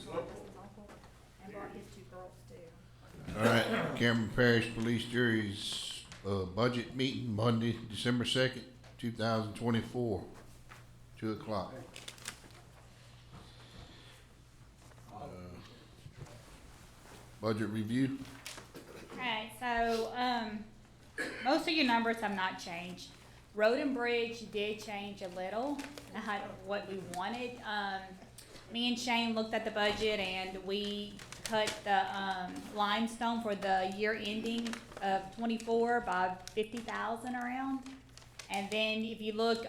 brought his uncle, and brought his two girls too. All right, Cameron Parish Police Jury's, budget meeting Monday, December 2nd, 2024, 2:00. Budget review. Okay, so, most of your numbers have not changed. Road and bridge did change a little, not what we wanted. Me and Shane looked at the budget and we cut the, limestone for the year ending of 24 by 50,000 around. And then if you look,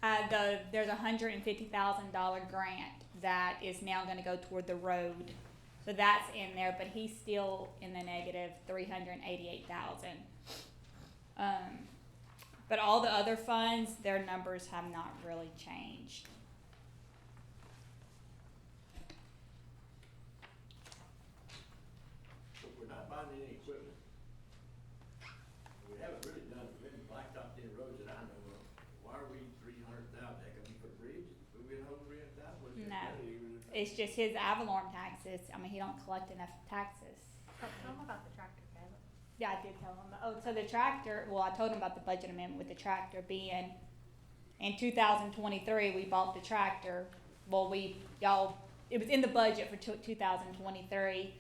there's a $150,000 grant that is now gonna go toward the road. So that's in there, but he's still in the negative 388,000. But all the other funds, their numbers have not really changed. But we're not buying any equipment. We haven't really done, we haven't blacktopped any roads that I know of. Why are we 300,000? That could be for the bridge? We been over 300,000? No. It's just his Avalon taxes. I mean, he don't collect enough taxes. Tell them about the tractor, Caleb. Yeah, I did tell him. Oh, so the tractor, well, I told him about the budget amendment with the tractor being, in 2023, we bought the tractor. Well, it was in the budget for 2023.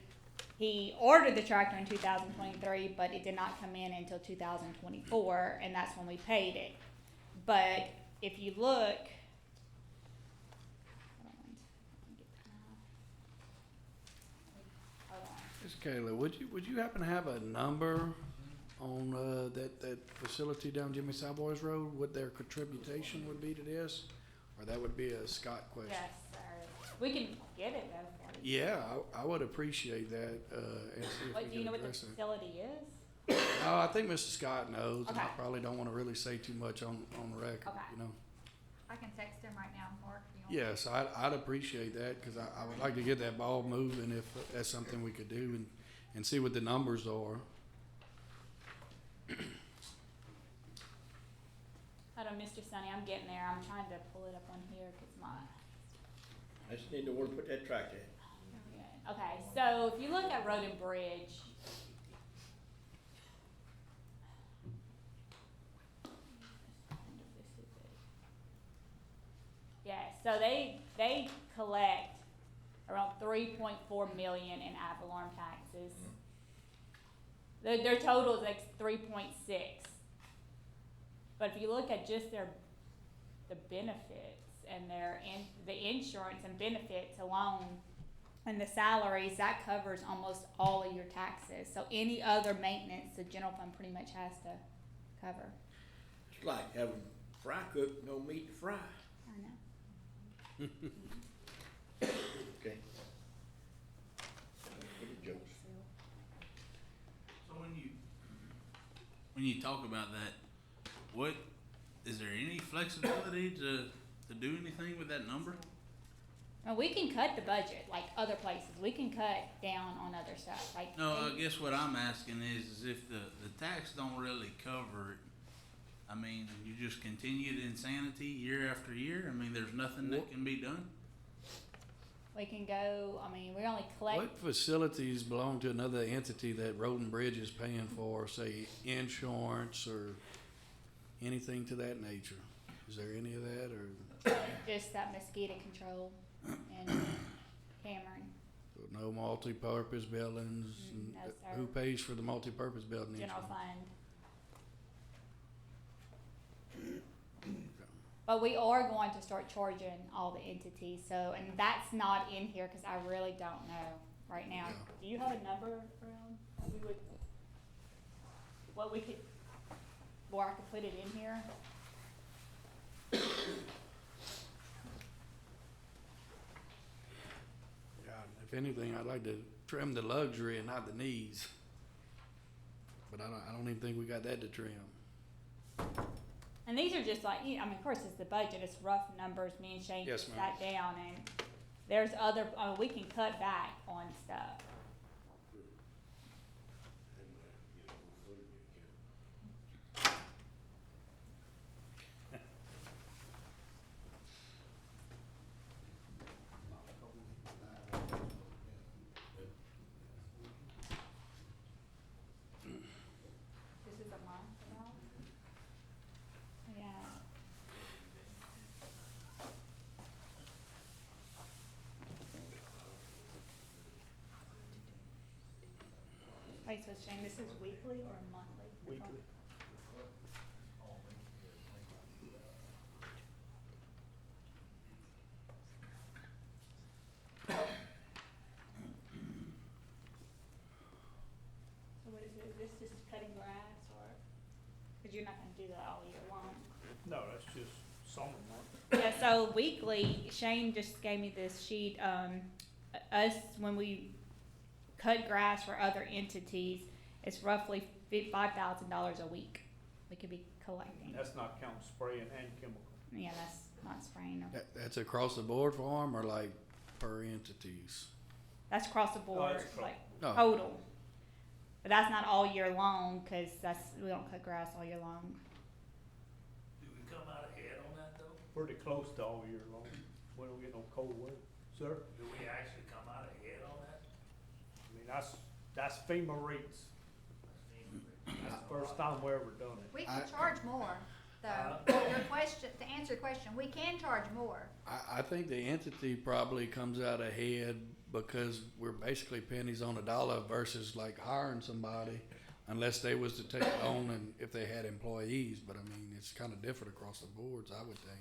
He ordered the tractor in 2023, but it did not come in until 2024, and that's when we paid it. But if you look, hold on. Ms. Kayla, would you happen to have a number on, that facility down Jimmy Savoy's Road, what their contribution would be to this? Or that would be a Scott question? Yes, sir. We can get it though for you. Yeah, I would appreciate that, and see if What, we do you can know what the address it. facility is? Oh, I think Mr. Scott knows, and I Okay. probably don't wanna really say too much on the record, Okay. you know? I can text him right now, Mark, if you want. Yes, I'd appreciate that, cause I would like to get that ball moving if that's something we could do and see what the numbers are. Hold on, Mr. Sonny, I'm getting there. I'm trying to pull it up on here because my. I just need to know where to put that tractor at. Okay, so if you look at Road and Bridge. Yeah, so they collect around 3.4 million in ad valorem taxes. Their total is like 3.6. But if you look at just the benefits and the insurance and benefits alone and the salaries, that covers almost all of your taxes. So any other maintenance, the general fund pretty much has to cover. It's like having fry cook, no meat to fry. I know. Okay. Good jokes. So when you talk about that, what, is there any flexibility to do anything with that number? Well, we can cut the budget like other places. We can cut down on other stuff. Like No, I guess what I'm asking is if the tax don't really cover it, I mean, you just continue the insanity year after year? I mean, there's nothing that can be done? we can go. I mean, we only collect. What facilities belong to another entity that Road and Bridge is paying for, say, insurance or anything to that nature? Is there any of that, or Just that mosquito control and Cameron, no multi-purpose buildings? No, sir. Who pays for the multi-purpose building general insurance? fund. But we are going to start charging all the entities, so, and that's not in here, cause I really don't know right now. Yeah. Do you have a number around, what we could, where I could put it in here? Yeah, if anything, I'd like to trim the luxury and not the needs. But I don't even think we got that to trim. And these are just like, I mean, of course, it's the budget, it's rough numbers, me and Shane Yes, ma'am. sat down, and there's other, we can cut back on stuff. Okay, so Shane, this is weekly or monthly? Weekly. So what is it, is this just cutting grass or, cause you're not gonna do that all year long? No, that's just summer month. Yeah, so weekly, Shane just gave me this sheet, us, when we cut grass for other entities, it's roughly $5,000 a week we could be collecting. That's not counting spraying and chemical. Yeah, that's not spraying, or, That's across the board for 'em or like per entities? that's across the board, it's across like No. total. But that's not all year long, cause we don't cut grass all year long. Do we come out ahead on that though? Pretty close to all year long. We don't get no cold weather. Sir? Do we actually come out ahead on that? I mean, that's FEMA rates. That's the first time we ever done it. We can charge more, though. Your question, to answer your question, we can charge more. I think the entity probably comes out ahead because we're basically pennies on a dollar versus like hiring somebody unless they was to take it on and if they had employees, but I mean, it's kinda different across the boards, I would think.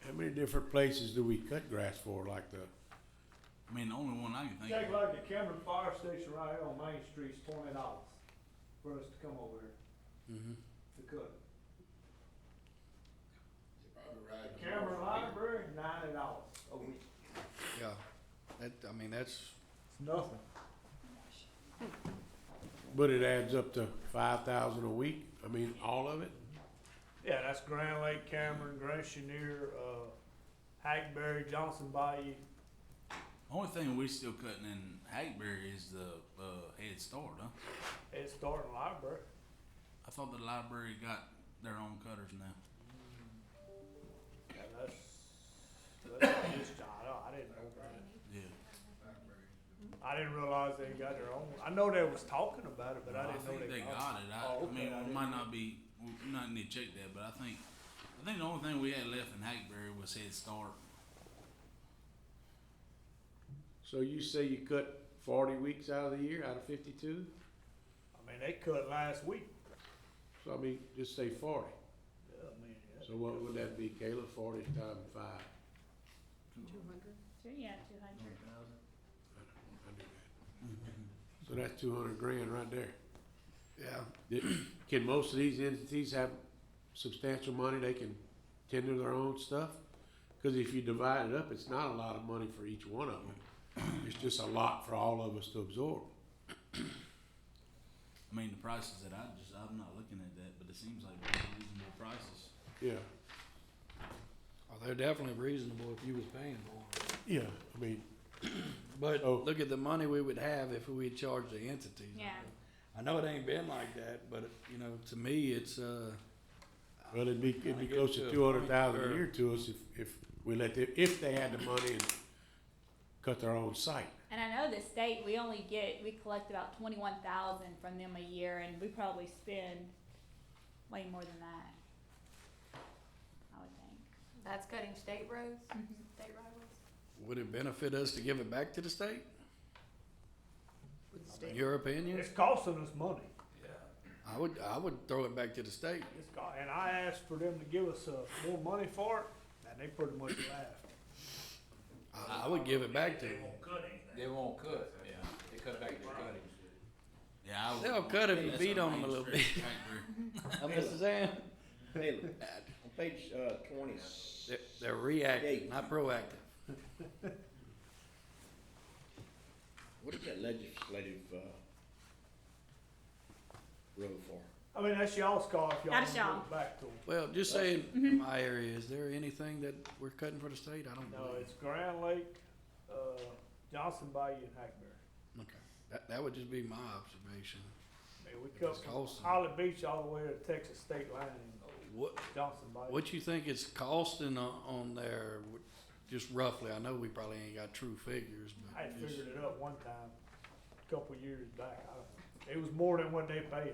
How many different places do we cut grass for, like the, I mean, the only one I can think Take of. like the Cameron Fire Station right here on Main Street's $20 for us to come over here Mm-hmm. to cut it. Cameron Library, $90 a week. Yeah, I mean, that's, It's nothing. but it adds up to 5,000 a week? I mean, all of it? Yeah, that's Grand Lake, Cameron, Grand Chenier, Hackberry, Johnson Bayou. Only thing we still cutting in Hackberry is the Head Start, huh? It's starting library. I thought the library got their own cutters now. Yeah, that's his job. I didn't know that. Yeah. I didn't realize they got their own. I know they was talking about it, but I didn't know think they got got it. Oh, okay, I mean, I it didn't might know. not be, we not need to check that, but I think the only thing we had left in Hackberry was Head Start. So you say you cut 40 weeks out of the year, out of 52? I mean, they cut last week. So I mean, just say 40. Yeah, I mean, yeah. So what would that be, Kayla? 40 times 5? Yeah, 200. So that's 200 grand right there. yeah. Can most of these entities have substantial money they can tender their own stuff? Because if you divide it up, it's not a lot of money for each one of them. It's just a lot for all of us to absorb. I mean, the prices that I'm not looking at that, but it seems like pretty reasonable prices. Yeah, Oh, they're definitely reasonable if you was paying for them. yeah, I mean, But Oh. look at the money we would have if we charged the entities. Yeah. I know it ain't been like that, but you know, to me, it's, well, it'd be I get close to to a 200,000 point a year to us if we let them, if they had the money and cut their own site. And I know the state, we collect about 21,000 from them a year, and we probably spend way more than that. I would think. That's cutting state roads, Mhm. state roads. would it benefit us to give it back to the state? With the In state. your opinion? It's costing us money. Yeah. I would throw it back to the state. And I asked for them to give us more money for it, and they pretty much laughed. I would give it back to They them. won't cut anything. They won't cut, yeah, they cut back their cutting. Yeah, I would. They'll cut if you That's beat on on them a Main little Street, bit. Hackberry. Mr. Sam? Hey, on page, 20, They're reactive, not proactive. what is that legislative, road for? I mean, that's y'all's call if y'all want That's to give y'all. it back to them. Well, just saying, in my area, is there anything that we're cutting for the state? I don't No, know. it's Grand Lake, Johnson Bayou, and Hackberry. Okay, that would just be my observation. I mean, we If cut it's from costing. Holly Beach all the way to Texas state line in What, Johnson Bayou. what you think it's costing on there, just roughly? I know we probably ain't got true figures, I but had just, figured it up one time, a couple years back. I don't know. It was more than what they paid.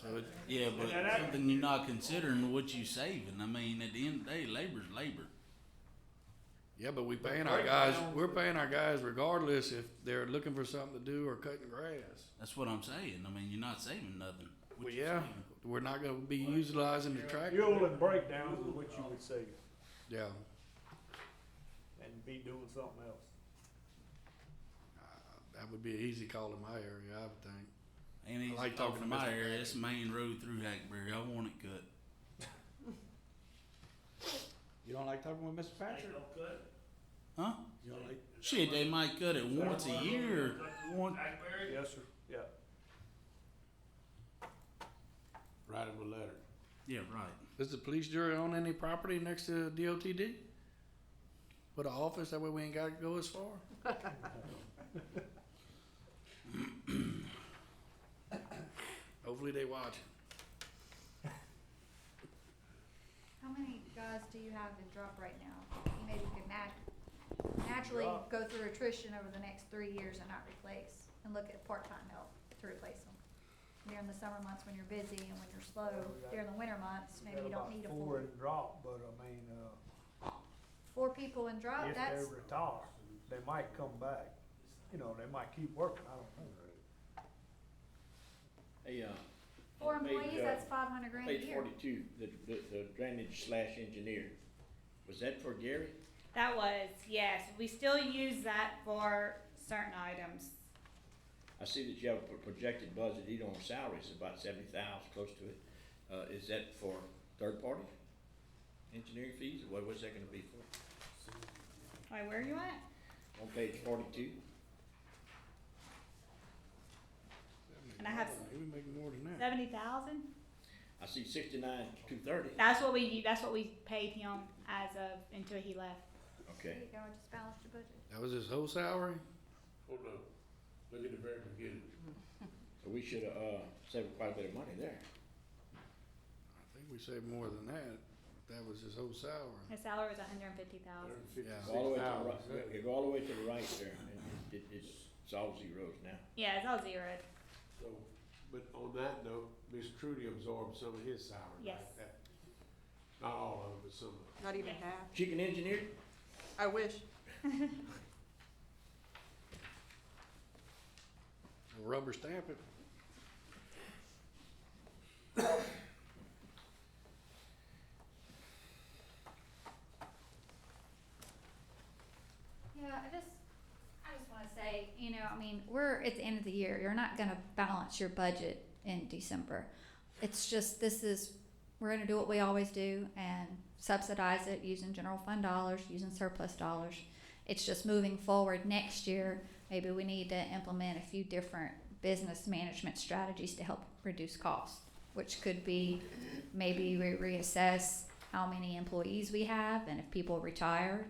so it, Yeah, but And that- something you're not considering what you saving. I mean, at the end of the day, labor's labor. Yeah, but we're paying our guys regardless if they're looking for something to do or cutting grass. That's what I'm saying. I mean, you're not saving nothing. What Well, you yeah, saving? we're not gonna be utilizing the tractor. Fuel and breakdowns is what you would say, Yeah, and be doing something else. that would be an easy call in my area, I would think. Ain't easy like talking talking to to my Mr. area. It's main road through Hackberry. I want it cut. You don't like talking with Mr. Ain't Patrick? no cut. Huh? You don't like? Shit, they might cut it once a year. One. Blackberry? Yes, sir, yeah. Write him a letter. Yeah, right. Does the police jury own any property next to DOTD? Put an office, that way we ain't gotta go as far? Hopefully they watching. How many guys do you have that drop right now? You maybe could naturally Drop. go through attrition over the next 3 years and not replace, and look at part-time help to replace them. During the summer months when you're busy and when you're slow, during the winter months, maybe you don't need a Got about full. 4 in drop, but I mean, 4 people in drop, if they that's, retire, they might come back. You know, they might keep working, I don't know. Hey, 4 on page, employees, that's 500 grand a Page year. 42, the drainage / engineer, was that for Gary? That was, yes, we still use that for certain items. I see that you have a projected budget, even on salaries, about 70,000, close to it. Is that for third party engineering fees, or what's that gonna be for? Wait, where are you at? On page 42? And I have He was making more than that. 70,000? I see 69,230. That's what we paid him as of, until he left. There Okay. you go, just balanced your budget. That was his whole salary? Hold on, look at the very beginning. So we should, save quite a bit of money there. I think we saved more than that. That was his whole salary. His salary was 150,000. Yeah. Go all the way to the right, you go all the way to the right there, and it's all zeros now. Yeah, it's all zeroed. So, but on that note, Ms. Trudy absorbed some of his salary, Yes. right? Not all of it, but some of it. Not even Yeah. half. Chicken engineer? I wish. Rubber stamp it. Yeah, I just wanna say, you know, I mean, we're at the end of the year, you're not gonna balance your budget in December. It's just, we're gonna do what we always do and subsidize it using general fund dollars, using surplus dollars. It's just moving forward next year, maybe we need to implement a few different business management strategies to help reduce costs, which could be maybe we reassess how many employees we have, and if people retire,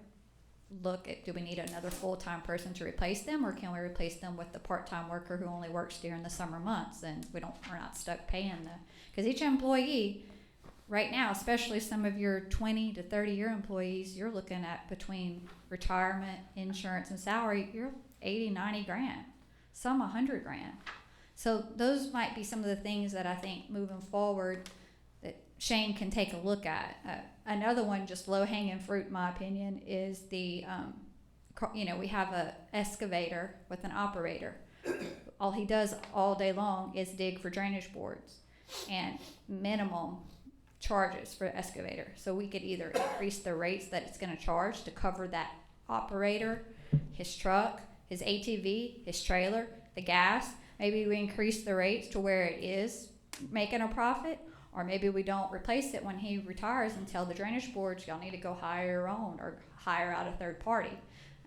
look at, do we need another full-time person to replace them, or can we replace them with the part-time worker who only works during the summer months, and we're not stuck paying because each employee right now, especially some of your 20 to 30-year employees, you're looking at between retirement, insurance, and salary, you're 80, 90 grand, some 100 grand. So those might be some of the things that I think moving forward that Shane can take a look at. Another one, just low-hanging fruit, in my opinion, is the, we have a excavator with an operator. All he does all day long is dig for drainage boards, and minimum charges for the excavator. So we could either increase the rates that it's going to charge to cover that operator, his truck, his ATV, his trailer, the gas. Maybe we increase the rates to where it is making a profit, or maybe we don't replace it when he retires and tell the drainage boards, y'all need to go hire your own or hire out a third party.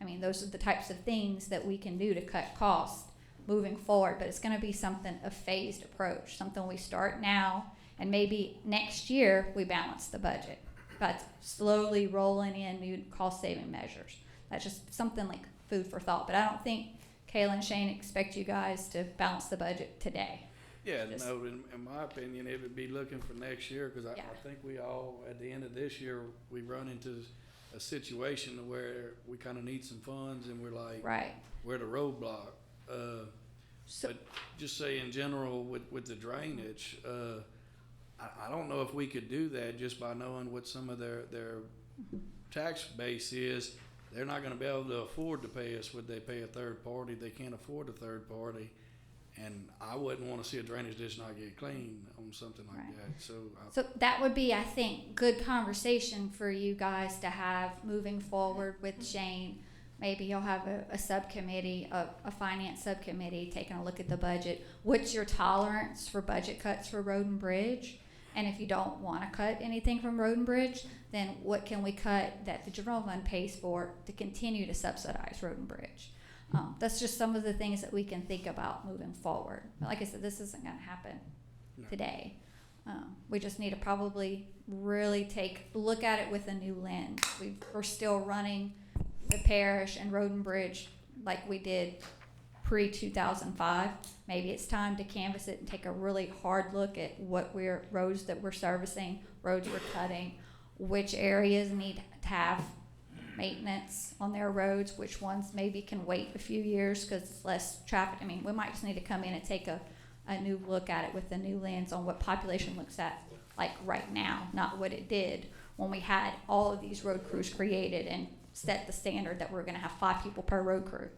I mean, those are the types of things that we can do to cut costs moving forward, but it's going to be a phased approach, something we start now, and maybe next year we balance the budget, but slowly rolling in new cost-saving measures. That's just something like food for thought, but I don't think Kayla and Shane expect you guys to balance the budget today. Yeah, Just- no, in my opinion, it would be looking for next year, cause Yeah. I think we all, at the end of this year, we run into a situation where we kinda need some funds and we're like, Right. we're at a roadblock. So, But just say in general with the drainage, I don't know if we could do that just by knowing what some of their tax base is they're not gonna be able to afford to pay us. Would they pay a third party? They can't afford a third party. And I wouldn't wanna see a drainage ditch not get clean on something like Right. that, so. So that would be, I think, good conversation for you guys to have moving forward with Shane. Maybe you'll have a subcommittee, a finance subcommittee, taking a look at the budget. What's your tolerance for budget cuts for road and bridge? And if you don't wanna cut anything from road and bridge, then what can we cut that the general fund pays for to continue to subsidize road and bridge? That's just some of the things that we can think about moving forward. But like I said, this isn't gonna happen No. today. We just need to probably really look at it with a new lens. We're still running the parish and road and bridge like we did pre-2005. Maybe it's time to canvass it and take a really hard look at roads that we're servicing, roads we're cutting, which areas need to have maintenance on their roads, which ones maybe can wait a few years because it's less traffic. I mean, we might just need to come in and take a new look at it with a new lens on what population looks at like right now, not what it did when we had all of these road crews created and set the standard that we're going to have 5 people per road crew,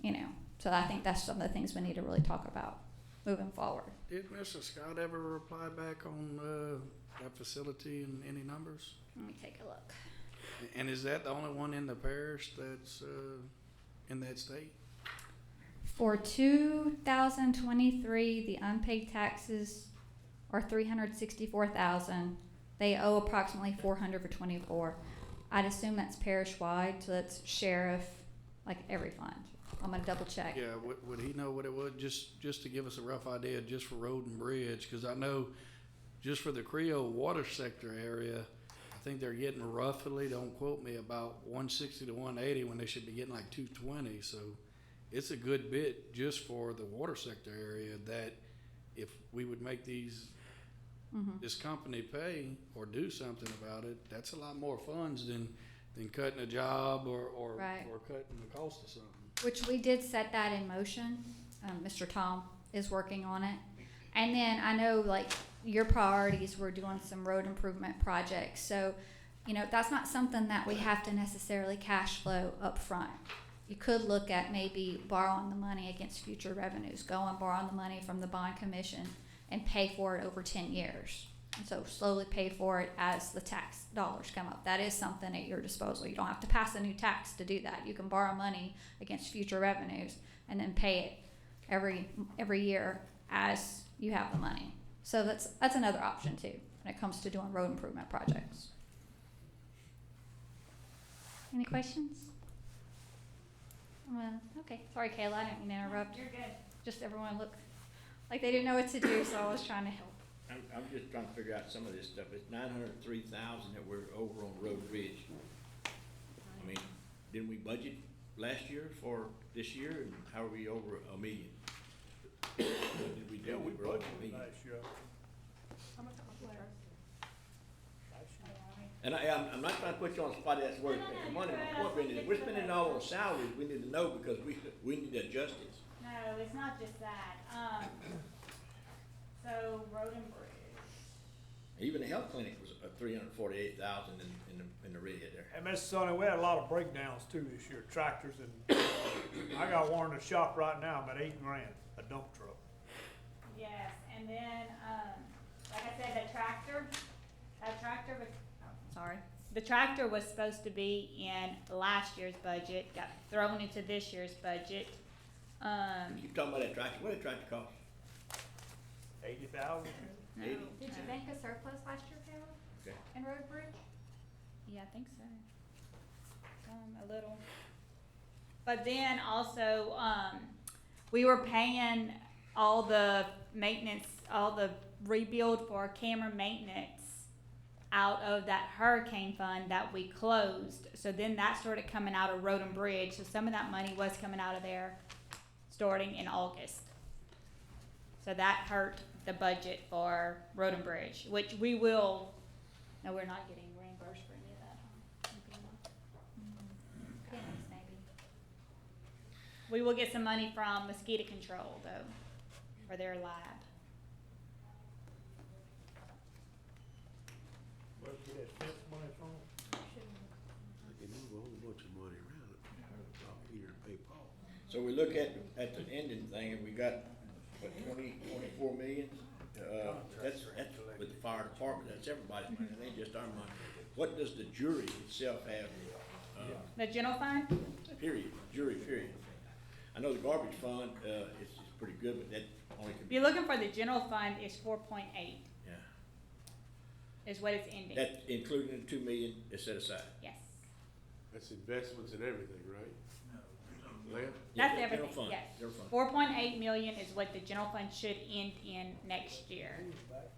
you know. So I think that's some of the things we need to really talk about moving forward. Did Mr. Scott ever reply back on, that facility and any numbers? Let me take a look. And is that the only one in the parish that's, in that state? For 2023, the unpaid taxes are 364,000. They owe approximately 400 for 24. I'd assume that's parish-wide, so that's sheriff, like every fund. I'm gonna double check. Yeah, would he know what it was, just to give us a rough idea, just for road and bridge? Cause I know just for the Creole water sector area, I think they're getting roughly, don't quote me, about 160 to 180 when they should be getting like 220. So it's a good bit just for the water sector area that if we would make this company pay or do something about it, that's a lot more funds than cutting a job or Right. or cutting the cost of something. Which we did set that in motion. Mr. Tom is working on it. And then I know like your priorities were doing some road improvement projects. So, you know, that's not something that we have to necessarily cash flow up front. You could look at maybe borrowing the money against future revenues, go and borrow the money from the bond commission and pay for it over 10 years. And so slowly pay for it as the tax dollars come up. That is something at your disposal. You don't have to pass a new tax to do that. You can borrow money against future revenues and then pay it every year as you have the money. So that's another option too when it comes to doing road improvement projects. Any questions? Well, okay. Sorry, Kayla, I didn't mean to interrupt. You're good. Just everyone looked like they didn't know what to do, so I was trying to help. I'm just trying to figure out some of this stuff. It's 903,000 that we're over on road and bridge. I mean, didn't we budget last year for this year, and how are we over $1 million? What did we do? Yeah, we were over $1 budgeted million. last year. And I'm not trying to put you on the spot, that's where the money, we're spending it all on salaries, we need to know because we need to adjust it. No, it's not just that. So road and bridge. Even the health clinic was 348,000 in the red there. And Mr. Sonny, we had a lot of breakdowns too this year, tractors, and I got one in the shop right now, about $8 grand, a dump truck. Yes, and then, like I said, the tractor was supposed to be in last year's budget, got thrown into this year's budget. You keep talking about that tractor, what did that tractor cost? 80,000? No, Did Did you make a surplus last year, Kayla, Okay. in road bridge? Yeah, I think so. A little. But then also, we were paying all the maintenance, all the rebuild for camera maintenance out of that hurricane fund that we closed. So then that started coming out of road and bridge. So some of that money was coming out of there starting in August. So that hurt the budget for road and bridge, which we will, no, we're not getting reimbursed for any of that, huh? Pennies, maybe. We will get some money from mosquito control though, for their lab. Where'd we get that fence money from? They can move a whole bunch of money So we look at the ending thing, and we got, what, 24 million? That's with the fire department, that's everybody's money, it ain't just our money. What does the jury itself have, The general fund, period, jury, period? I know the garbage fund, is pretty good, but that only if could, you're looking for the general fund, it's 4.8 yeah. is what it's ending. That including the 2 million is set aside. Yes, That's investments and everything, right? Land? Yeah, that's the general everything, fund, yes. general fund. 4.8 million is what the general fund should end in next year,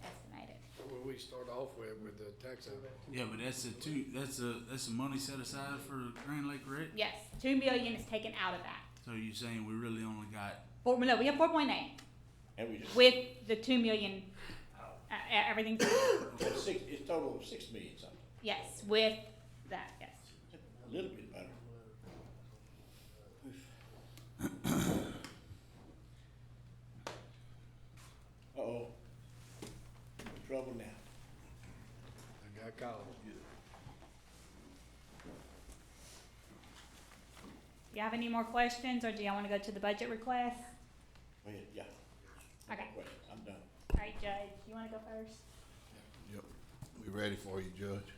estimated. What we start off with the tax out. Yeah, but that's a money set aside for Grand Lake Rec? Yes, 2 million is taken out of that. So you're saying we really only got, No, we have 4.8 And we just, with the 2 million, everything, it's total of 6 million something, yes, with that, yes. a little bit better. Uh-oh, in trouble now. I got called. Do you have any more questions, or do y'all wanna go to the budget request? Go ahead, yeah. Okay. Question, I'm done. Alright, Judge, you wanna go first? Yep, we ready for you, Judge.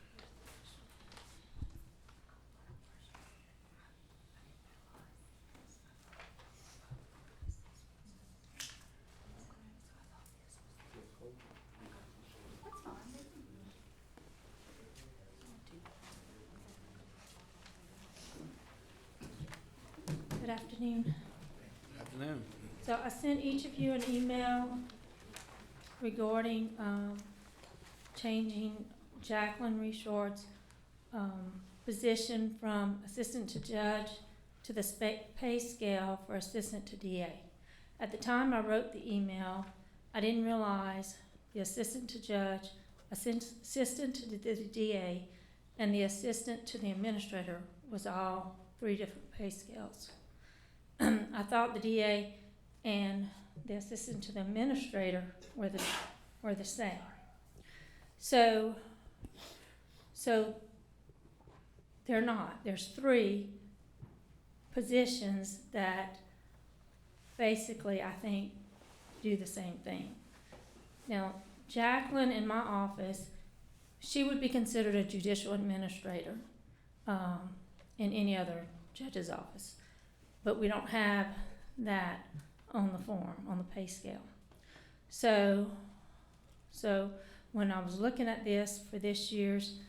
Good afternoon. Afternoon. So I sent each of you an email regarding changing Jacqueline Reshort's position from assistant to judge to the pay scale for assistant to DA. At the time I wrote the email, I didn't realize the assistant to judge, assistant to the DA, and the assistant to the administrator was all 3 different pay scales. I thought the DA and the assistant to the administrator were the same. So they're not. There's 3 positions that basically I think do the same thing. Now, Jacqueline in my office, she would be considered a judicial administrator in any other judge's office. But we don't have that on the form, on the pay scale. So when I was looking at this for this year's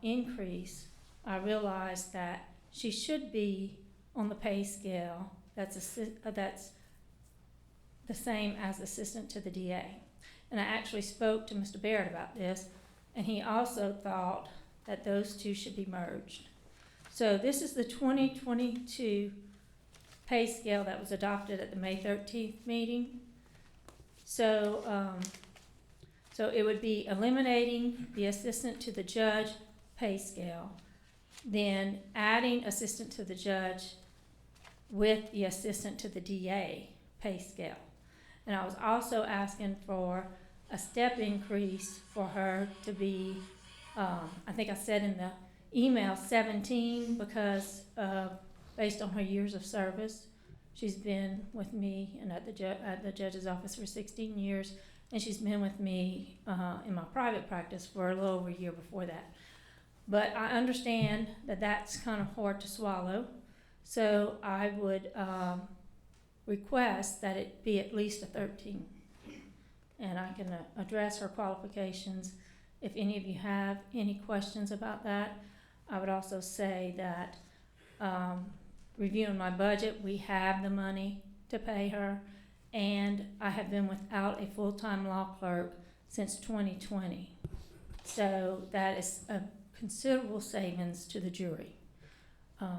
increase, I realized that she should be on the pay scale that's the same as assistant to the DA. And I actually spoke to Mr. Barrett about this, and he also thought that those 2 should be merged. So this is the 2022 pay scale that was adopted at the May 13th meeting. So it would be eliminating the assistant to the judge pay scale, then adding assistant to the judge with the assistant to the DA pay scale. And I was also asking for a step increase for her to be, I think I said in the email 17, because based on her years of service. She's been with me and at the judge's office for 16 years, and she's been with me in my private practice for a little over a year before that. But I understand that that's kind of hard to swallow, so I would request that it be at least a 13. And I can address her qualifications if any of you have any questions about that. I would also say that reviewing my budget, we have the money to pay her, and I have been without a full-time law clerk since 2020. So that is a considerable savings to the jury. I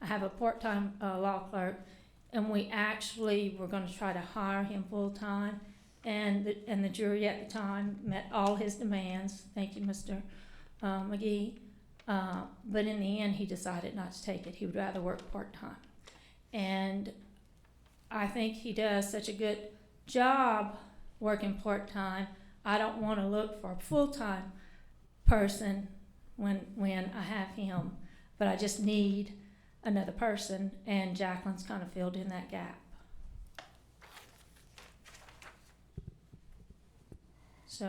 have a part-time law clerk, and we actually were going to try to hire him full-time, and the jury at the time met all his demands. Thank you, Mr. McGee. But in the end, he decided not to take it. He would rather work part-time. And I think he does such a good job working part-time. I don't want to look for a full-time person when I have him, but I just need another person, and Jacqueline's kind of filled in that gap. So,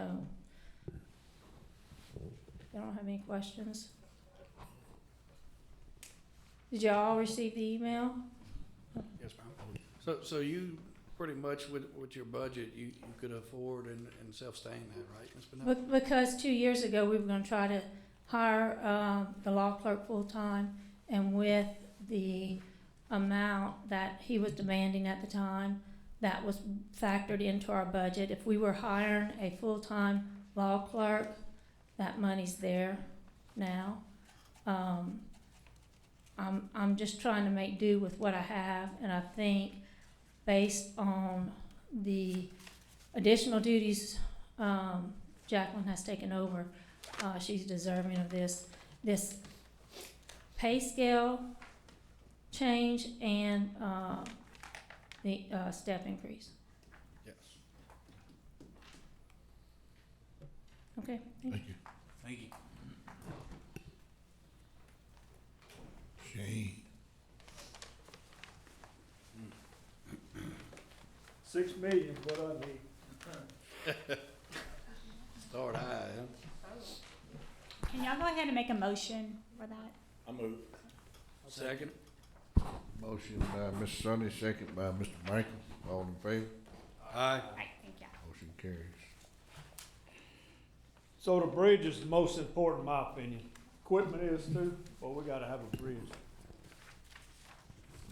y'all don't have any questions? Did y'all receive the email? Yes, ma'am. So you pretty much with your budget, you could afford and self-sustain that, right, Ms. Bennett? Because 2 years ago, we were gonna try to hire, the law clerk full-time, and with the amount that he was demanding at the time, that was factored into our budget. If we were hiring a full-time law clerk, that money's there now. I'm just trying to make do with what I have, and I think based on the additional duties, Jacqueline has taken over, she's deserving of this pay scale change and, the, step increase. Yes. Okay? Thank you. Thank you. Shane. $6 million is what I need. Start high, huh? Can y'all go ahead and make a motion for that? I move. Second? Motion by Mr. Sonny, second by Mr. Michael. All in favor? Aye. Alright, thank you. Motion carries. So the bridge is the most important in my opinion. Equipment is too, but we gotta have a bridge.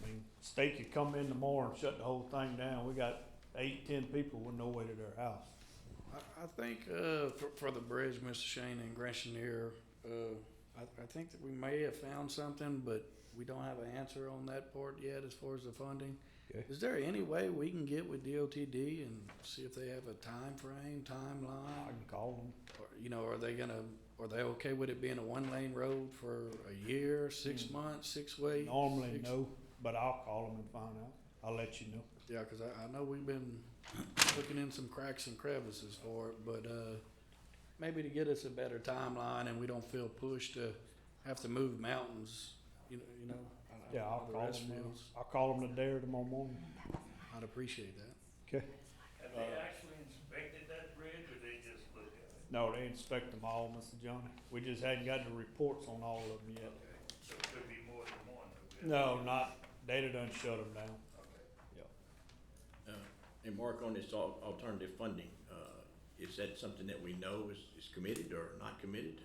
I mean, state could come in tomorrow and shut the whole thing down. We got 8, 10 people with no way to their house. I think, for the bridge, Mr. Shane and Grand Chenier, I think that we may have found something, but we don't have an answer on that part yet as far as the funding. Okay. Is there any way we can get with DOTD and see if they have a time frame, timeline? I can call them. Or, you know, are they okay with it being a 1-lane road for a year, 6 months, 6 weeks? Normally no, but I'll call them and find out. I'll let you know. Yeah, 'cause I know we've been looking in some cracks and crevices for it, but, maybe to get us a better timeline and we don't feel pushed to have to move mountains, you know. Yeah, I'll the call rest them. feels. I'll call them today or tomorrow morning. I'd appreciate that. Okay. Have they actually inspected that bridge, or they just look at it? No, they inspect them all, Mr. Johnny. We just hadn't got the reports on all of them yet. Okay, so it could be more than one. though, yeah. No, not, they done shut them down. Okay. And Mark, on this alternative funding, is that something that we know is committed or not committed?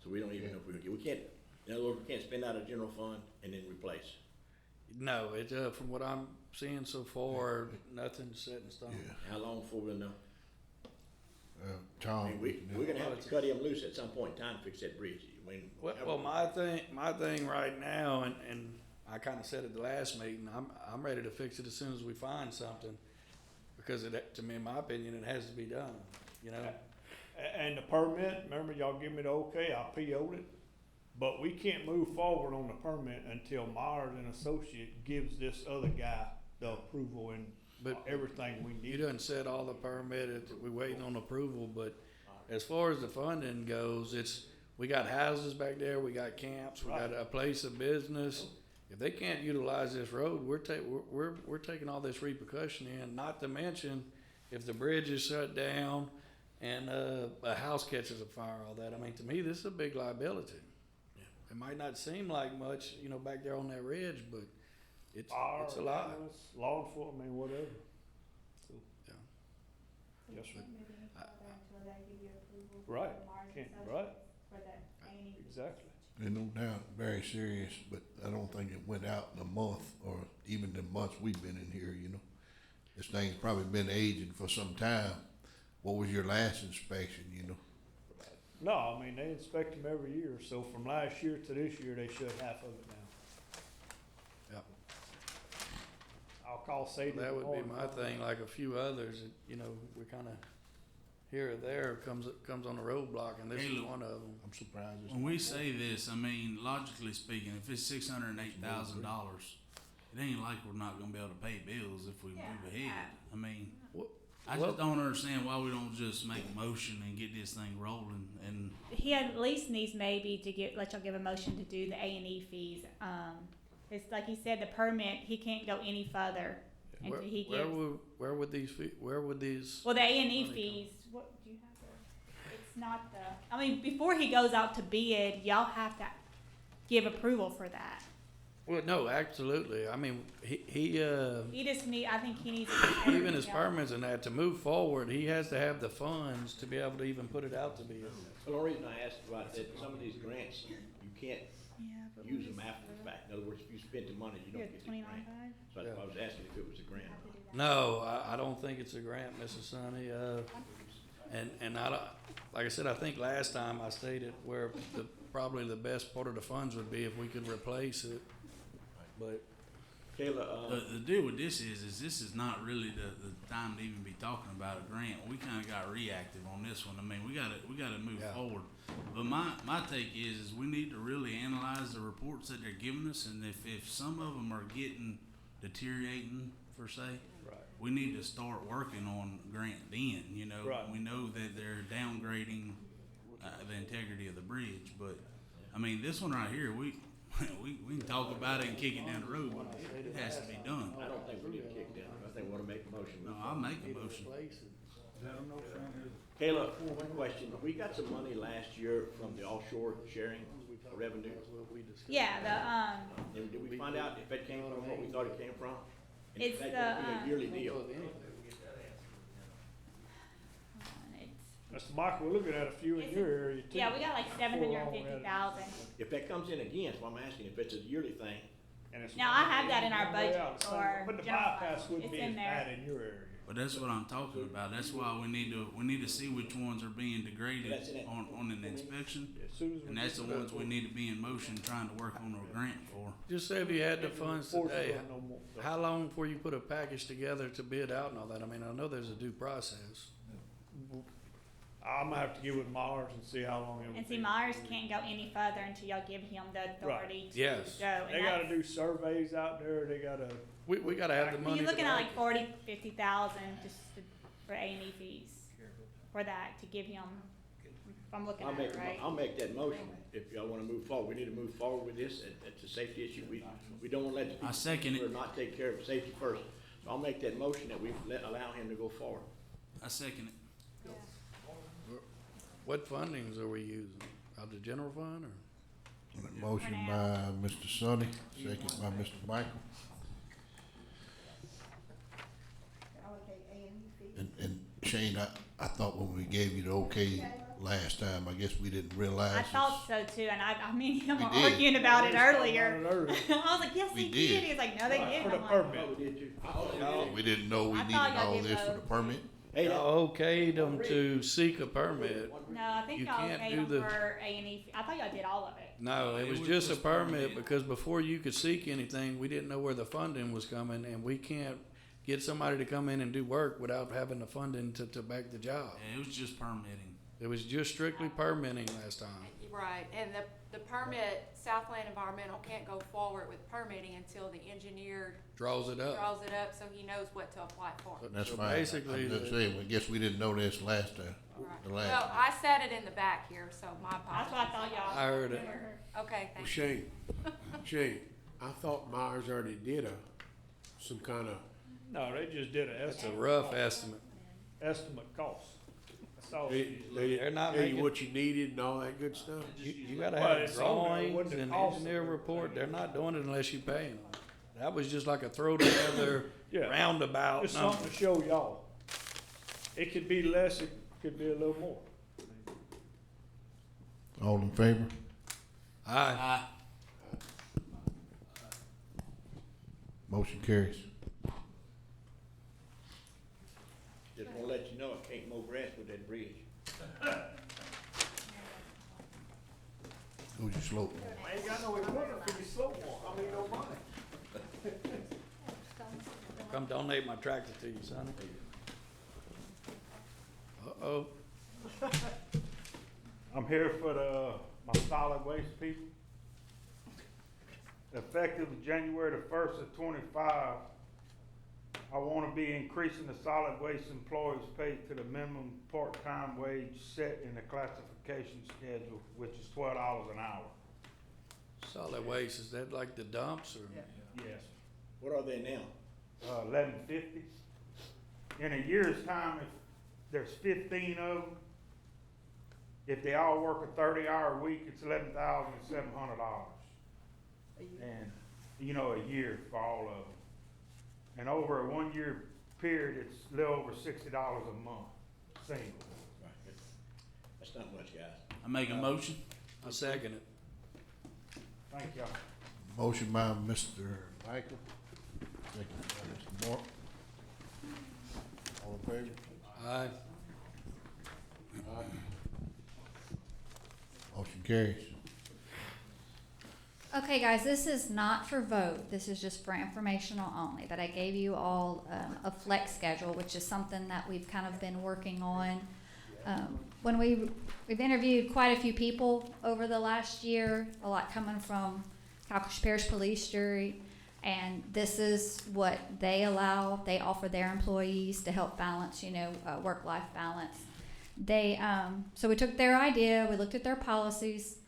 So we don't even know if we can't, in other words, we can't spend out of general fund and then replace. No, from what I'm seeing so far, nothing's set in stone. Yeah. How long before we'll know? I Tom. mean, we're gonna have to cut him loose at some point in time to fix that bridge. I mean, Well, my thing right now, and I kind of said at the last meeting, I'm ready to fix it as soon as we find something, because to me, in my opinion, it has to be done, you know? And the permit, remember y'all give me the okay, I PO'd it. But we can't move forward on the permit until Myers and Associate gives this other guy the approval and But everything we you need. done set all the permit, we waiting on approval, but as far as the funding goes, we got houses back there, we got camps, we got a place of business. If they can't utilize this road, we're taking all this repercussion in, not to mention if the bridge is shut down and, a house catches a fire, all that. I mean, to me, this is a big liability. It might not seem like much, you know, back there on that ridge, but it's a lot. Ambulance, law enforcement, I mean, whatever. So, Yeah. yes, sir. Until they give you approval. Right, can't, right, For that painting. exactly. And no doubt, very serious, but I don't think it went out in a month or even the months we've been in here, you know. This thing's probably been aging for some time. What was your last inspection, you know? No, I mean, they inspect them every year, so from last year to this year, they shut half of it down. Yep. I'll call Sadie. That would be tomorrow. my thing, like a few others, that, you know, we kinda here or there comes on a roadblock, and this Hey, is look. one of them. I'm surprised. When we say this, I mean, logically speaking, if it's $608,000, it ain't like we're not gonna be able to pay bills if we move ahead. I mean, I just don't understand why we don't just make a motion and get this thing rolling and He at least needs maybe to let y'all give a motion to do the A&E fees. It's like he said, the permit, he can't go any further until he gives. Where would these Well, the A&E fees, what, do you have the, it's not the, I mean, before he goes out to bid, y'all have to give approval for that. well, no, absolutely. I mean, he I think he needs to. even his permits and that, to move forward, he has to have the funds to be able to even put it out to bid. Well, the only reason I asked about that, some of these grants, you can't use them after the fact. In other words, if you spend the money, you don't get the grant. So that's why I was asking if it was a grant. No, I don't think it's a grant, Mrs. Sonny. And I don't, like I said, I think last time I stated where probably the best part of the funds would be if we could replace it. But Kayla, the deal with this is this is not really the time to even be talking about a grant. We kind of got reactive on this one. I mean, we gotta move forward. But my take is we need to really analyze the reports that they're giving us, and if some of them are getting deteriorating per se, we need to start working on grant then. You know, we know that they're downgrading the integrity of the bridge, but I mean, this one right here, we can talk about it and kick it down the road, but it has to be done. I don't think we need to kick down. I think we want to make a motion. No, I'll make a motion. Kayla, one question. We got some money last year from the offshore sharing revenue. Yeah, Did we find out if it came from what we thought it came from? And It's is that gonna be a yearly deal? Mr. Michael, we're looking at a few in your area too. yeah, we got like 750,000. If that comes in again, that's why I'm asking if it's a yearly thing. And it's- Now, I have that in our budget Yeah, for but the general fund. bypass wouldn't It's be in as there. bad in your area. But that's what I'm talking about. That's why we need to see which ones are being degraded on an inspection, As soon as we and that's the get to ones that we need to be in motion trying to work on a grant for. just say if you had the funds Force today, it on no more. how long before you put a package together to bid out and all that? I mean, I know there's a due process. I'm gonna have to get with Mars and see how long it would And see, be. Myers can't go any further until y'all give him the authority to Yes. go. And They gotta that's- do surveys out there, they gotta, We gotta have the money. You're looking to at back like it. 40,000-50,000 just for A&E fees for that, to give him, if I'm looking at it right. I'll make that motion if y'all wanna move forward. We need to move forward with this. It's a safety issue. We don't wanna let the people. I second it. who are not take care of safety first. So I'll make that motion that we allow him to go forward. I second it. What fundings are we using? Out of the general fund or? Motion by Mr. Sonny, second by Mr. Michael. And Shane, I thought when we gave you the okay last time, I guess we didn't realize. I thought so too, and I mean, we were We did. arguing about it earlier. earlier. I was like, yes, We they did. did. He was like, no, they didn't. For the I'm like, permit. We did too. We didn't know we I needed thought y'all all did this for the both. permit. Hey, Y'all okayed them to seek a permit. no, I think You y'all can't paid do them the- for A&E. I thought y'all did all of it. No, it was just a permit because before you could seek anything, we didn't know where the funding was coming, and we can't get somebody to come in and do work without having the funding to back the job. Yeah, it was just permitting. It was just strictly permitting last time. Right, and the permit, Southland Environmental can't go forward with permitting until the engineer Draws it up. draws it up so he knows what to apply for. That's So fine. basically I'm just the- saying, I guess we didn't know this last time. Right. The last Well, time. I said it in the back here, so my That's what I apologies. thought y'all. I heard it. Okay, Well, thank you. Shane, I thought Myers already did some kind of, No, they just did an It's a estimate. rough estimate. Estimate cost. That's all. they They're didn't not tell you making- what you needed and all that good stuff? You gotta Well, have it's on there, what drawings the and cost engineer of report. They're not doing it unless you pay them. That was just like a throw together Yeah. roundabout Just number. something to show y'all. It could be less, it could be a little more. All in favor? Aye. Motion carries. just wanna let you know, I can't mow grass with that bridge. Who's your slope? I ain't got no equipment for your slow walk, I mean, no money. Come donate my tractor to you, sonny. Uh-oh. I'm here for my solid waste people. Effective January the 1st of 25, I wanna be increasing the solid waste employees' pay to the minimum part-time wage set in the classification schedule, which is $12 an hour. Solid waste, is that like the dumps or? Yes. What are they now? 1150. In a year's time, if there's 15 of them, if they all work a 30-hour week, it's $11,700. And, a year for all of them. And over a 1 year period, it's a little over $60 a month, single. Right, that's not much, guys. I make a motion. I second it. Thank y'all. Motion by Mr. Michael, second by Mr. Moore. All in favor? Aye. Motion carries. Okay, guys, this is not for vote. This is just for informational only. But I gave you all a flex schedule, which is something that we've kind of been working on. When we've interviewed quite a few people over the last year, a lot coming from Calcasieu Parish Police Jury, and this is what they allow. They offer their employees to help balance, work-life balance. So we took their idea, we looked at their policies.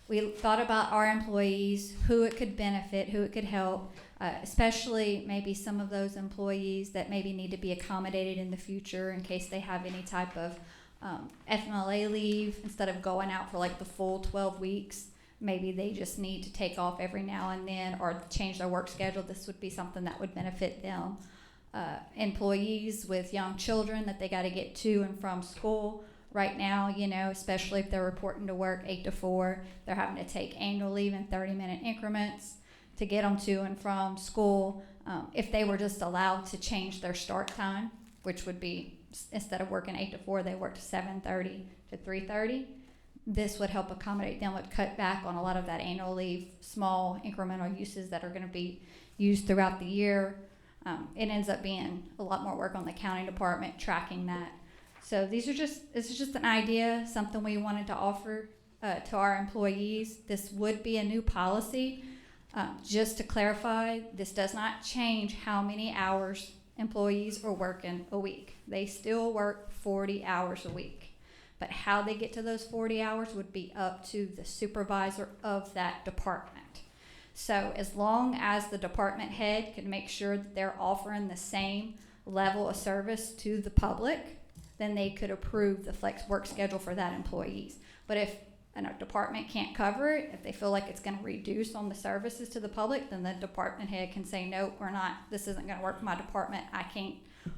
We thought about our employees, who it could benefit, who it could help, especially maybe some of those employees that maybe need to be accommodated in the future in case they have any type of FMLA leave. Instead of going out for like the full 12 weeks, maybe they just need to take off every now and then or change their work schedule. This would be something that would benefit them. Employees with young children that they got to get to and from school. Right now, especially if they're reporting to work 8 to 4, they're having to take annual leave in 30-minute increments to get them to and from school. If they were just allowed to change their start time, which would be instead of working 8 to 4, they worked 7:30 to 3:30. This would help accommodate them, would cut back on a lot of that annual leave, small incremental uses that are going to be used throughout the year. It ends up being a lot more work on the county department tracking that. So this is just an idea, something we wanted to offer to our employees. This would be a new policy. Just to clarify, this does not change how many hours employees are working a week. They still work 40 hours a week. But how they get to those 40 hours would be up to the supervisor of that department. So as long as the department head can make sure that they're offering the same level of service to the public, then they could approve the flex work schedule for that employees. But if a department can't cover it, if they feel like it's going to reduce on the services to the public, then the department head can say, no, this isn't going to work for my department. I can't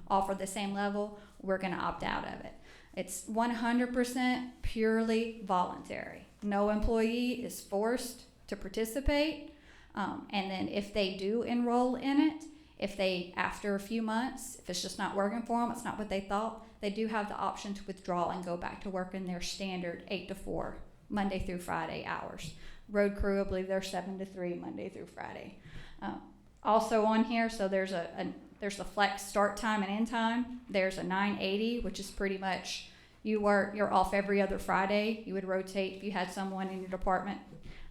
offer the same level. We're going to opt out of it. It's 100% purely voluntary. No employee is forced to participate. And then if they do enroll in it, if they, after a few months, if it's just not working for them, it's not what they thought, they do have the option to withdraw and go back to work in their standard 8 to 4, Monday through Friday hours. Road crew, I believe they're 7 to 3, Monday through Friday. Also on here, so there's a flex start time and end time. There's a 980, which is pretty much you're off every other Friday. You would rotate if you had someone in your department.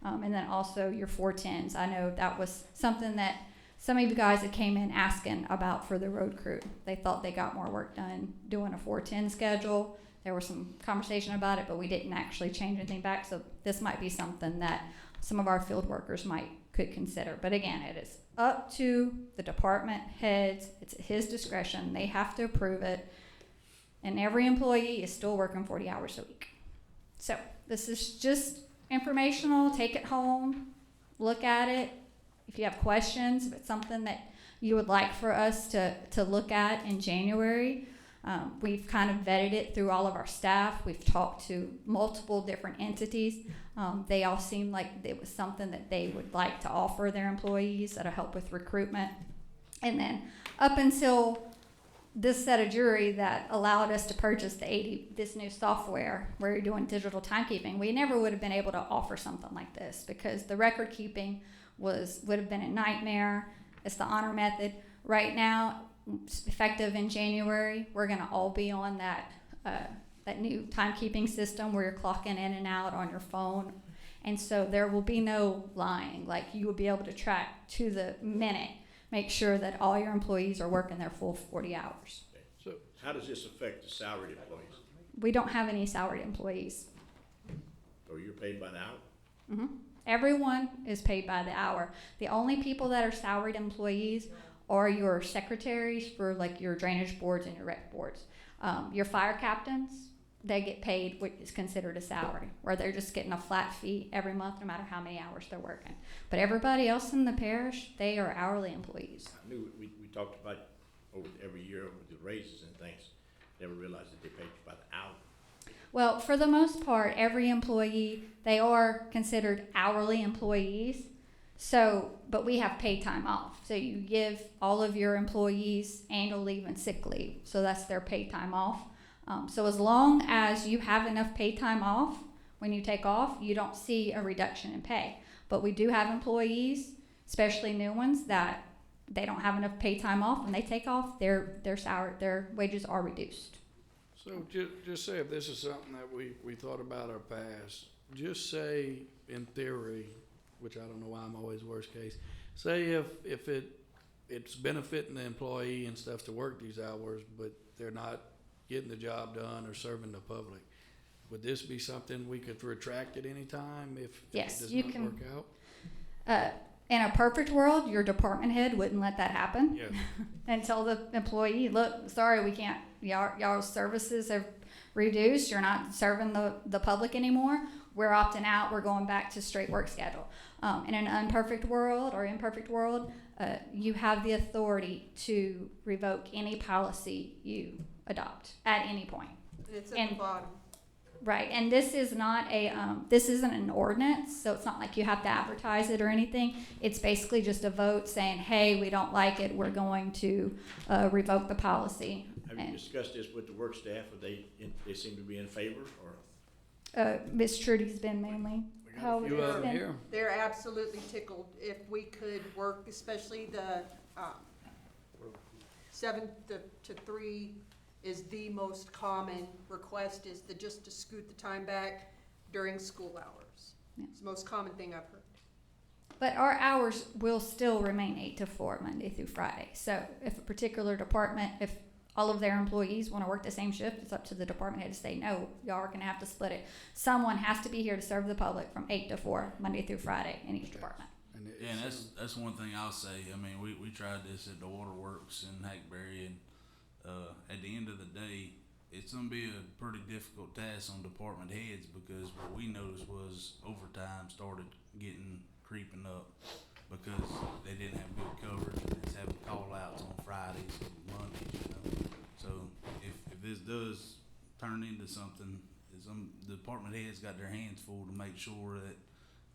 And then also your 410s. I know that was something that some of you guys that came in asking about for the road crew. They thought they got more work done doing a 410 schedule. There was some conversation about it, but we didn't actually change anything back. So this might be something that some of our field workers could consider. But again, it is up to the department heads. It's at his discretion. They have to approve it. And every employee is still working 40 hours a week. So this is just informational. Take it home. Look at it. If you have questions, if it's something that you would like for us to look at in January, we've kind of vetted it through all of our staff. We've talked to multiple different entities. They all seem like it was something that they would like to offer their employees that'll help with recruitment. And then up until this set of jury that allowed us to purchase this new software where you're doing digital timekeeping, we never would have been able to offer something like this because the record keeping would have been a nightmare. It's the honor method. Right now, effective in January, we're going to all be on that new timekeeping system where you're clocking in and out on your phone. And so there will be no lying. Like you will be able to track to the minute make sure that all your employees are working their full 40 hours. So, How does this affect the salaried employees? We don't have any salaried employees. Or you're paid by the hour? hmm Everyone is paid by the hour. The only people that are salaried employees are your secretaries for like your drainage boards and your rec boards. Your fire captains, they get paid what is considered a salary, where they're just getting a flat fee every month, no matter how many hours they're working. But everybody else in the parish, they are hourly employees. I knew we talked about over every year with the raises and things. Never realized that they paid you by the hour. Well, for the most part, every employee, they are considered hourly employees. So, but we have paid time off. So you give all of your employees annual leave and sick leave. So that's their paid time off. So as long as you have enough paid time off, when you take off, you don't see a reduction in pay. But we do have employees, especially new ones, that they don't have enough paid time off. When they take off, their wages are reduced. so just say if this is something that we thought about or passed, just say in theory, which I don't know why I'm always worst case, say if it's benefiting the employee and stuff to work these hours, but they're not getting the job done or serving the public, would this be something we could retract at any time if Yes, it does you not can. work out? In a perfect world, your department head wouldn't let that happen. Yeah. And tell the employee, look, sorry, we can't, y'all's services have reduced. You're not serving the public anymore. We're opting out. We're going back to straight work schedule. In an imperfect world, you have the authority to revoke any policy you adopt at any point. It's at the bottom. Right, and this is not this isn't an ordinance, so it's not like you have to advertise it or anything. It's basically just a vote saying, hey, we don't like it, we're going to revoke the policy. Have you discussed this with the work staff? Are they seem to be in favor, or? Ms. Trudy's been mainly. We got a few of them here. They're absolutely tickled if we could work, especially the 7 to 3 is the most common request, is just to scoot the time back during school hours. Yeah. It's the most common thing I've heard. But our hours will still remain 8 to 4, Monday through Friday. So if a particular department, if all of their employees want to work the same shift, it's up to the department head to say, no, y'all are going to have to split it. Someone has to be here to serve the public from 8 to 4, Monday through Friday in each department. Yeah, and that's one thing I'll say. I mean, we tried this at the Waterworks in Hackberry, and at the end of the day, it's gonna be a pretty difficult task on department heads, because what we noticed was overtime started creeping up because they didn't have good coverage and it's having call outs on Fridays and Mondays, So if this does turn into something, some department heads got their hands full to make sure that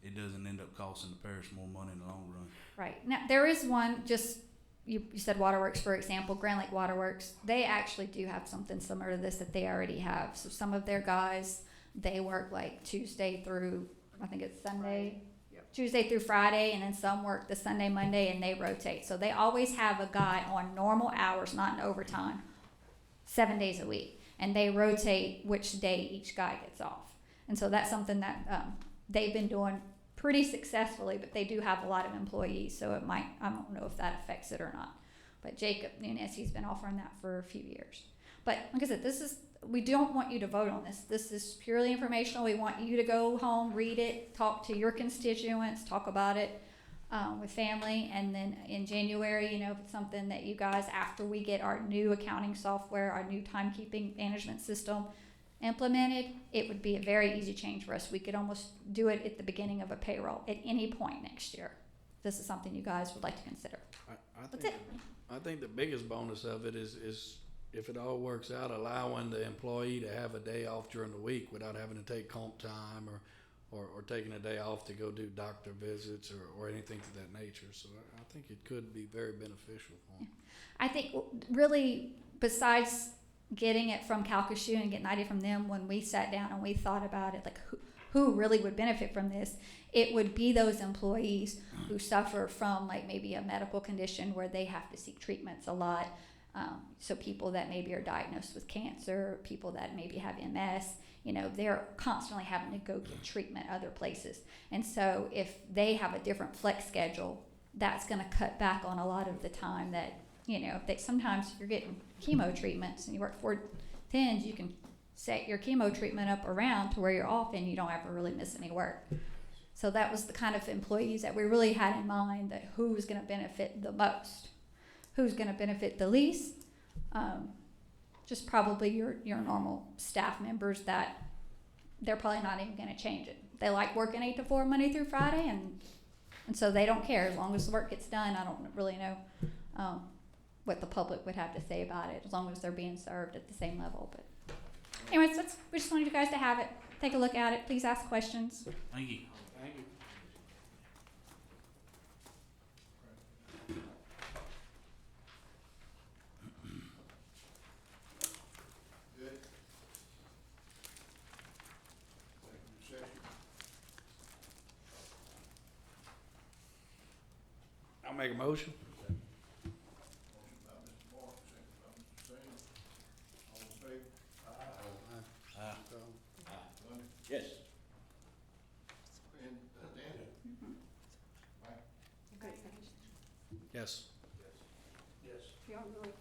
it doesn't end up costing the parish more money in the long run. Right. Now, there is one, you said Waterworks, for example, Grand Lake Waterworks, they actually do have something similar to this that they already have. So some of their guys, they work like Tuesday through, I think it's Sunday, Yep. Tuesday through Friday, and then some work the Sunday, Monday, and they rotate. So they always have a guy on normal hours, not in overtime, 7 days a week. And they rotate which day each guy gets off. And so that's something that they've been doing pretty successfully, but they do have a lot of employees, so it might, I don't know if that affects it or not. But Jacob Nunes, he's been offering that for a few years. But like I said, we don't want you to vote on this. This is purely informational. We want you to go home, read it, talk to your constituents, talk about it with family, and then in January, if it's something that you guys, after we get our new accounting software, our new timekeeping management system implemented, it would be a very easy change for us. We could almost do it at the beginning of a payroll at any point next year. This is something you guys would like to consider. I think the biggest bonus of it is if it all works out, allowing the employee to have a day off during the week without having to take comp time or taking a day off to go do doctor visits or anything of that nature. So I think it could be very beneficial for them. I think really, besides getting it from Calcasieu and getting an idea from them, when we sat down and we thought about it, like who really would benefit from this, it would be those employees who suffer from like maybe a medical condition where they have to seek treatments a lot. So people that maybe are diagnosed with cancer, people that maybe have MS, they're constantly having to go get treatment other places. And so if they have a different flex schedule that's gonna cut back on a lot of the time that, you know, if they, sometimes if you're getting chemo treatments and you work 4 10s, you can set your chemo treatment up around to where you're off and you don't ever really miss any work. So that was the kind of employees that we really had in mind, that who was gonna benefit the most, who's gonna benefit the least. Just probably your normal staff members that they're probably not even gonna change it. They like working 8 to 4 Monday through Friday, and so they don't care as long as the work gets done. I don't really know what the public would have to say about it, as long as they're being served at the same level. But anyways, we just wanted you guys to have it, take a look at it. Please ask questions. Thank you. Thank you. Good. Executive session. I'll make a motion. Motion by Mr. Moore, second by Mr. Sam. All in favor? Gunny? Yes. And, Dan? Mike? Yes. Yes. Y'all really